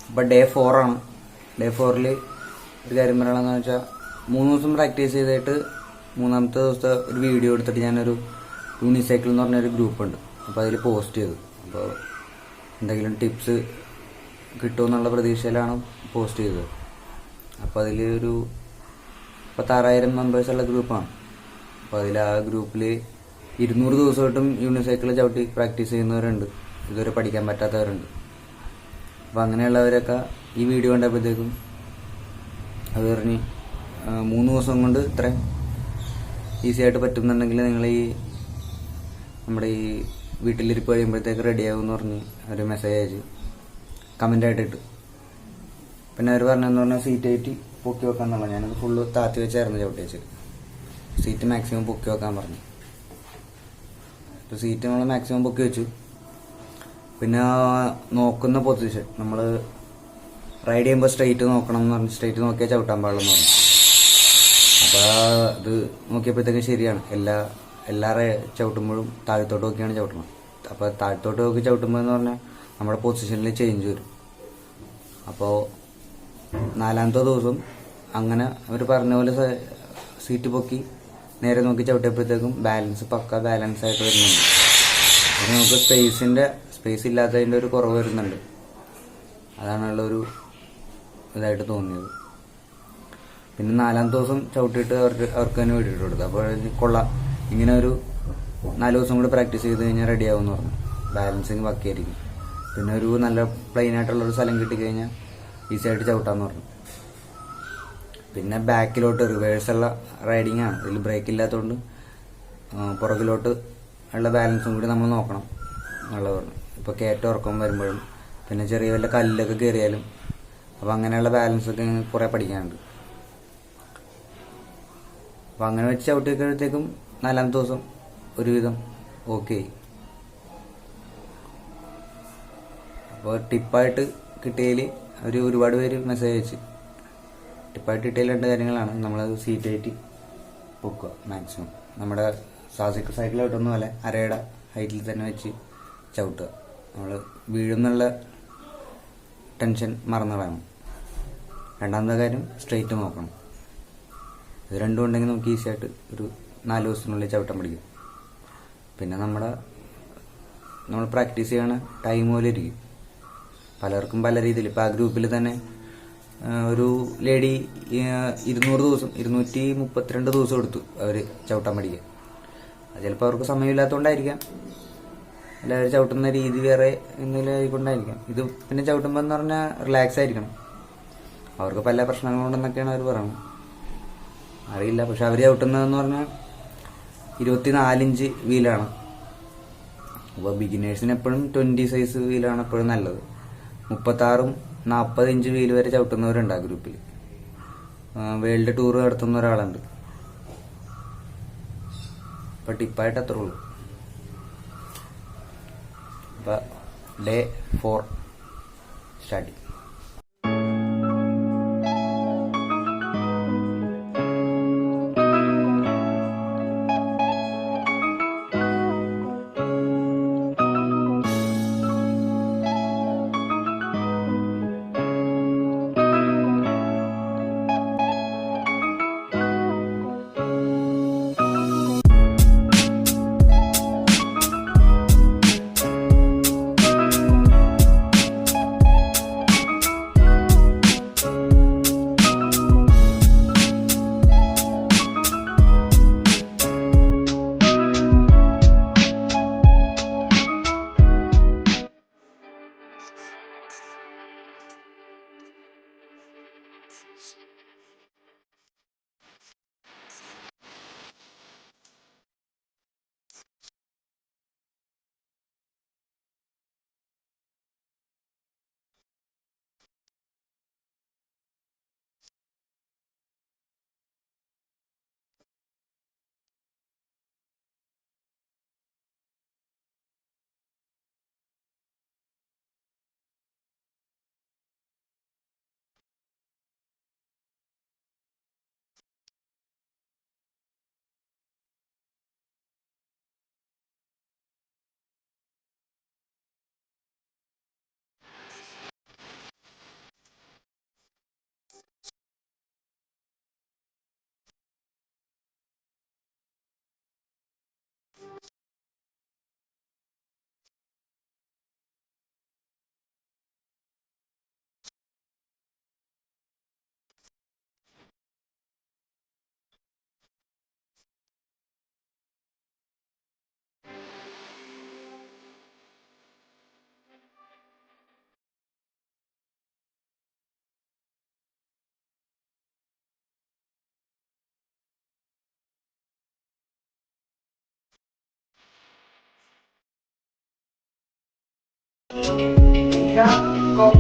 അപ്പോൾ ഡേ 4 ആണ്. ഡേ 4 ഒരു കാര്യം പറയണമെന്ന് വെച്ചാൽ 3 ദിവസം പ്രാക്ടീസ് ചെയ്തിട്ട് 3-ാമത്തെ ദിവസത്തെ ഒരു വീഡിയോ എടുത്തിട്ട് ഞാനൊരു യൂണിസൈക്കിൾ എന്ന് പറഞ്ഞൊരു ഗ്രൂപ്പുണ്ട്, അപ്പോൾ അതിൽ പോസ്റ്റ് ചെയ്തു. അപ്പോൾ എന്തെങ്കിലും ടിപ്സ് കിട്ടുമെന്നുള്ള പ്രതീക്ഷയിലാണ് പോസ്റ്റ് ചെയ്തത്. അപ്പോൾ അതിൽ ഒരു 16,000 മെമ്പേഴ്സുള്ള ഗ്രൂപ്പാണ്. അപ്പോൾ അതിൽ ആ ഗ്രൂപ്പിൽ 200 ദിവസമായിട്ടും യൂണിസൈക്കിൾ ചവിട്ടി പ്രാക്ടീസ് ചെയ്യുന്നവരുണ്ട്, ഇതുവരെ പഠിക്കാൻ പറ്റാത്തവരുണ്ട്. അപ്പോൾ അങ്ങനെയുള്ളവരൊക്കെ ഈ വീഡിയോ കണ്ടപ്പോഴത്തേക്കും അത് പറഞ്ഞ് 3 ദിവസം കൊണ്ട് ഇത്രയും ഈസി ആയിട്ട് പറ്റുന്നുണ്ടെങ്കിൽ നിങ്ങൾ നമ്മുടെ ഈ വീട്ടിലിരിപ്പ് കഴിയുമ്പോഴത്തേക്ക് റെഡിയാകുമെന്ന് പറഞ്ഞ് ഒരു മെസ്സേജ് അയച്ച് കമൻ്റായിട്ട് ഇട്ടു. പിന്നെ അവർ പറഞ്ഞതെന്ന് പറഞ്ഞാൽ സീറ്റ് ആയിട്ട് പൊക്കി വെക്കാന്നുള്ള, ഞാനത് ഫുള്ള് താത്തി വെച്ചായിരുന്നു ചവിട്ടി വെച്ചത്. സീറ്റ് മാക്സിമം പൊക്കി വെക്കാൻ പറഞ്ഞു. അപ്പോൾ സീറ്റ് നമ്മൾ മാക്സിമം പൊക്കി വെച്ചു. പിന്നെ നോക്കുന്ന പൊസിഷൻ നമ്മൾ റൈഡ് ചെയ്യുമ്പോൾ സ്ട്രെയിറ്റ് നോക്കണം എന്ന് പറഞ്ഞു. സ്ട്രെയിറ്റ് നോക്കിയാൽ ചവിട്ടാൻ പാടുള്ളൂ പറഞ്ഞു. അപ്പോൾ അത് നോക്കിയപ്പോഴത്തേക്കും ശരിയാണ്. എല്ലാ ചവിട്ടുമ്പോഴും താഴത്തോട്ട് നോക്കിയാണ് ചവിട്ടണം. അപ്പോൾ താഴത്തോട്ട് നോക്കി ചവിട്ടുമ്പോൾ എന്ന് പറഞ്ഞാൽ നമ്മുടെ പൊസിഷനിൽ ചേഞ്ച് വരും. അപ്പോൾ 4-ാമത്തെ ദിവസം അങ്ങനെ അവർ പറഞ്ഞ പോലെ സീറ്റ് പൊക്കി നേരെ നോക്കി ചവിട്ടിയപ്പോഴത്തേക്കും പക്ക ബാലൻസ് ആയിട്ട് വരുന്നുണ്ട്. അപ്പോൾ നമുക്ക് സ്പേസ് ഇല്ലാത്തതിൻ്റെ ഒരു കുറവ് വരുന്നുണ്ട്. അതാണുള്ളൊരു ഇതായിട്ട് തോന്നിയത്. പിന്നെ 4-ാമത്തെ ദിവസം ചവിട്ടിയിട്ട് അവർക്ക് തന്നെ വേണ്ടിയിട്ട് കൊടുത്തു. അപ്പോൾ കൊള്ളാം, ഇങ്ങനെ ഒരു 4 ദിവസം കൂടി പ്രാക്ടീസ് ചെയ്ത് കഴിഞ്ഞാൽ റെഡിയാവുമെന്ന് പറഞ്ഞു. ബാലൻസിങ് പക്കയായിരിക്കും. പിന്നെ ഒരു നല്ല പ്ലെയിൻ ആയിട്ടുള്ളൊരു സ്ഥലം കിട്ടിക്കഴിഞ്ഞാൽ ഈസി ആയിട്ട് ചവിട്ടാമെന്ന് പറഞ്ഞു. പിന്നെ ബാക്കിലോട്ട് റിവേഴ്സുള്ള റൈഡിങ് ആണ്. ഇതിൽ ബ്രേക്ക് ഇല്ലാത്തതുകൊണ്ട് പുറകിലോട്ട് ഉള്ള ബാലൻസും കൂടി നമ്മൾ നോക്കണം എന്നുള്ളത് പറഞ്ഞു. ഇപ്പോൾ കയറ്റം ഉറക്കം വരുമ്പോഴും പിന്നെ ചെറിയ വല്ല കല്ലൊക്കെ കയറിയാലും അപ്പോൾ അങ്ങനെയുള്ള ബാലൻസൊക്കെ കുറേ പഠിക്കാനുണ്ട്. അപ്പോൾ അങ്ങനെ വെച്ച് ചവിട്ടി കഴിയുമ്പോഴത്തേക്കും 4-ാമത്തെ ദിവസം ഒരുവിധം ഓക്കെ ആയി. അപ്പോൾ ടിപ്പായിട്ട് കിട്ടിയതിൽ അവർ ഒരുപാട് പേര് മെസ്സേജ് അയച്ച് ടിപ്പായിട്ട് കിട്ടിയതിൽ 2 കാര്യങ്ങളാണ്. നമ്മളത് സീറ്റായിട്ട് പൊക്കുക മാക്സിമം. നമ്മുടെ സൈക്കിൾ ചവിട്ടുന്ന പോലെ അരയുടെ ഹൈറ്റിൽ തന്നെ വെച്ച് ചവിട്ടുക. നമ്മൾ വീഴുന്നുള്ള ടെൻഷൻ മറന്നു കളയണം. 2-ാമത്തെ കാര്യം സ്ട്രെയിറ്റ് നോക്കണം. ഇത് രണ്ടും ഉണ്ടെങ്കിൽ നമുക്ക് ഈസി ആയിട്ട് ഒരു 4 ദിവസത്തിനുള്ളിൽ ചവിട്ടാൻ പഠിക്കും. പിന്നെ നമ്മൾ പ്രാക്ടീസ് ചെയ്യണ ടൈം പോലെ ഇരിക്കും. പലർക്കും പല രീതിയിൽ. ഇപ്പോൾ ആ ഗ്രൂപ്പിൽ തന്നെ ഒരു ലേഡി 200 ദിവസം 232 ദിവസം എടുത്തു അവർ ചവിട്ടാൻ പഠിക്കാൻ. അത് ചിലപ്പോൾ അവർക്ക് സമയമില്ലാത്തതുകൊണ്ടായിരിക്കാം, എല്ലാവരും ചവിട്ടുന്ന രീതി വേറെ എന്തെങ്കിലും ആയിക്കൊണ്ടായിരിക്കാം. ഇത് പിന്നെ ചവിട്ടുമ്പോൾ എന്ന് പറഞ്ഞാൽ റിലാക്സ് ആയിരിക്കണം. അവർക്ക് പല പ്രശ്നങ്ങളുണ്ടെന്നൊക്കെയാണ് അവർ പറയുന്നത്, അറിയില്ല. പക്ഷെ അവർ ചവിട്ടുന്നതെന്ന് പറഞ്ഞാൽ 24 ഇഞ്ച് വീലാണ്. അപ്പോൾ ബിഗിനേഴ്സിന് എപ്പോഴും 20 സൈസ് വീലാണ് എപ്പോഴും നല്ലത്. 36-40 ഇഞ്ച് വീൽ വരെ ചവിട്ടുന്നവരുണ്ട് ആ ഗ്രൂപ്പിൽ. വേൾഡ് ടൂർ നടത്തുന്ന ഒരാളുണ്ട്. അപ്പോൾ ടിപ്പായിട്ട് അത്രേ ഉള്ളൂ. അപ്പോൾ ഡേ 4 സ്റ്റാർട്ട്. Go,